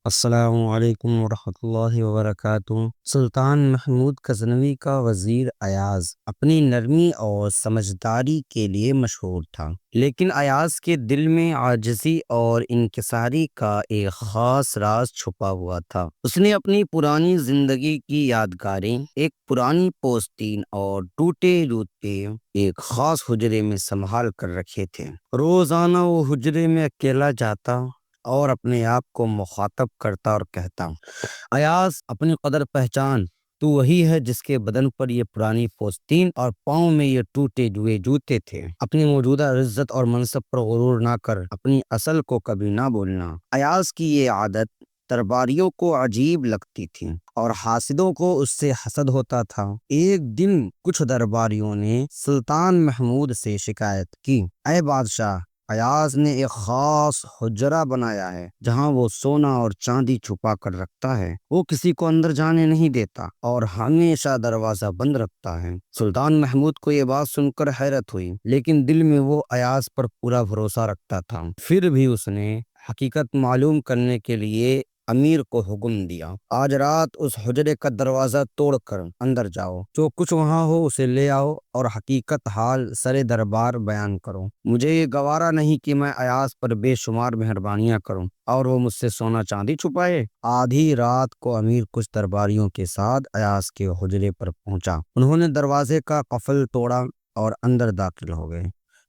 السلام علیکم ورحمۃ اللہ وبرکاتہ۔ سلطان محمود غزنوی کا وزیر ایاز اپنی نرمی اور سمجھداری کے لیے مشہور تھا، لیکن ایاز کے دل میں عاجزی اور انکساری کا ایک خاص راز چھپا ہوا تھا۔ اس نے اپنی پرانی زندگی کی یادگاریں، ایک پرانی پوستین اور ٹوٹے جوتے ایک خاص حجرے میں سنبھال کر رکھے تھے۔ روزانہ وہ حجرے میں اکیلا جاتا اور اپنے آپ کو مخاطب کرتا اور کہتا، ایاز اپنی قدر پہچان، تو وہی ہے جس کے بدن پر یہ پرانی پوستین اور پاؤں میں یہ ٹوٹے ہوئے جوتے تھے۔ اپنی موجودہ عزت اور منصب پر غرور نہ کر، اپنی اصل کو کبھی نہ بولنا۔ ایاز کی یہ عادت درباریوں کو عجیب لگتی تھی اور حاسدوں کو اس سے حسد ہوتا تھا۔ ایک دن کچھ درباریوں نے سلطان محمود سے شکایت کی، اے بادشاہ، ایاز نے ایک خاص حجرہ بنایا ہے جہاں وہ سونا اور چاندی چھپا کر رکھتا ہے۔ وہ کسی کو اندر جانے نہیں دیتا اور ہمیشہ دروازہ بند رکھتا ہے۔ سلطان محمود کو یہ بات سن کر حیرت ہوئی، لیکن دل میں وہ ایاز پر پورا بھروسہ رکھتا تھا۔ پھر بھی اس نے حقیقت معلوم کرنے کے لیے امیر کو حکم دیا، آج رات اس حجرے کا دروازہ توڑ کر اندر جاؤ، جو کچھ وہاں ہو اسے لے آؤ اور حقیقت حال سرے دربار بیان کرو۔ مجھے یہ گوارا نہیں کہ میں ایاز پر بے شمار مہربانیاں کروں اور وہ مجھ سے سونا چاندی چھپائے۔ آدھی رات کو امیر کچھ درباریوں کے ساتھ ایاز کے حجرے پر پہنچا۔ انہوں نے دروازے کا قفل توڑا اور اندر داخل ہو گئے۔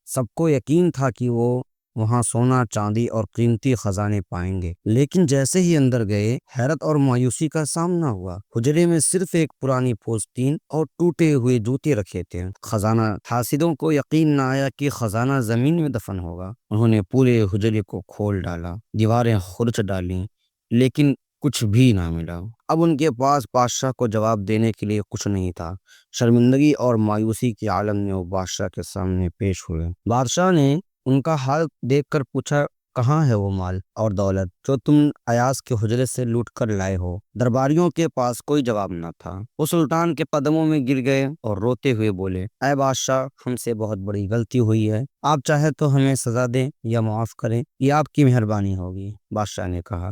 سب کو یقین تھا کہ وہ وہاں سونا چاندی اور قیمتی خزانے پائیں گے، لیکن جیسے ہی اندر گئے حیرت اور مایوسی کا سامنا ہوا۔ حجرے میں صرف ایک پرانی پوستین اور ٹوٹے ہوئے جوتے رکھے تھے۔ خزانہ حاسدوں کو یقین نہ آیا کہ خزانہ زمین میں دفن ہوگا۔ انہوں نے پورے حجرے کو کھول ڈالا، دیواریں خرچ ڈالیں، لیکن کچھ بھی نہ ملا۔ اب ان کے پاس بادشاہ کو جواب دینے کے لیے کچھ نہیں تھا۔ شرمندگی اور مایوسی کے عالم میں وہ بادشاہ کے سامنے پیش ہوئے۔ بادشاہ نے ان کا حال دیکھ کر پوچھا، کہاں ہے وہ مال اور دولت جو تم ایاز کے حجرے سے لوٹ کر لائے ہو؟ درباریوں کے پاس کوئی جواب نہ تھا۔ وہ سلطان کے قدموں میں گر گئے اور روتے ہوئے بولے، اے بادشاہ، ہم سے بہت بڑی غلطی ہوئی ہے، آپ چاہے تو ہمیں سزا دیں یا معاف کریں، یہ آپ کی مہربانی ہوگی۔ بادشاہ نے کہا،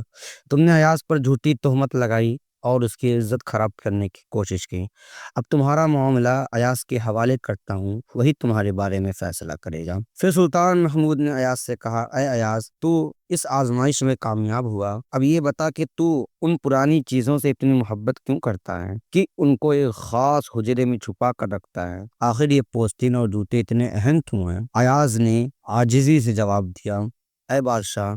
تم نے ایاز پر جھوٹی تہمت لگائی اور اس کی عزت خراب کرنے کی کوشش کی۔ اب تمہارا معاملہ ایاز کے حوالے کرتا ہوں، وہی تمہارے بارے میں فیصلہ کرے گا۔ پھر سلطان محمود نے ایاز سے کہا، اے ایاز، تو اس آزمائش میں کامیاب ہوا، اب یہ بتا کہ تو ان پرانی چیزوں سے اتنی محبت کیوں کرتا ہے کہ ان کو ایک خاص حجرے میں چھپا کر رکھتا ہے؟ آخر یہ پوستین اور جوتے اتنے اہم کیوں ہیں؟ ایاز نے عاجزی سے جواب دیا، اے بادشاہ،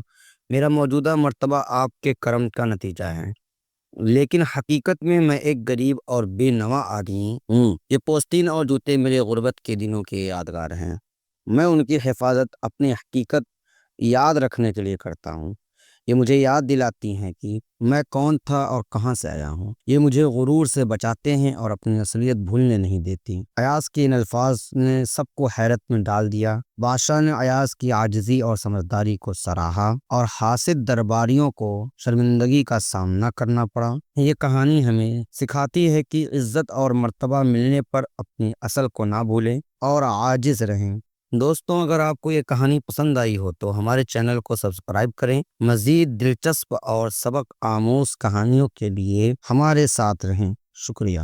میرا موجودہ مرتبہ آپ کے کرم کا نتیجہ ہے، لیکن حقیقت میں ایک غریب اور بے نوا آدمی ہوں۔ یہ پوستین اور جوتے میرے غربت کے دنوں کے یادگار ہیں۔ میں ان کی حفاظت اپنی حقیقت یاد رکھنے کے لیے کرتا ہوں۔ یہ مجھے یاد دلاتی ہیں کہ میں کون تھا اور کہاں سے آیا ہوں۔ یہ مجھے غرور سے بچاتے ہیں اور اپنی اصلیت بھولنے نہیں دیتی۔ ایاز کے ان الفاظ نے سب کو حیرت میں ڈال دیا۔ بادشاہ نے ایاز کی عاجزی اور سمجھداری کو سراہا اور حاسد درباریوں کو شرمندگی کا سامنا کرنا پڑا۔ یہ کہانی ہمیں سکھاتی ہے کہ عزت اور مرتبہ ملنے پر اپنی اصل کو نہ بھولیں اور عاجز رہیں۔ دوستوں، اگر آپ کو یہ کہانی پسند آئی ہو تو ہمارے چینل کو سبسکرائب کریں۔ مزید دلچسپ اور سبق آموز کہانیوں کے لیے ہمارے ساتھ رہیں۔ شکریہ۔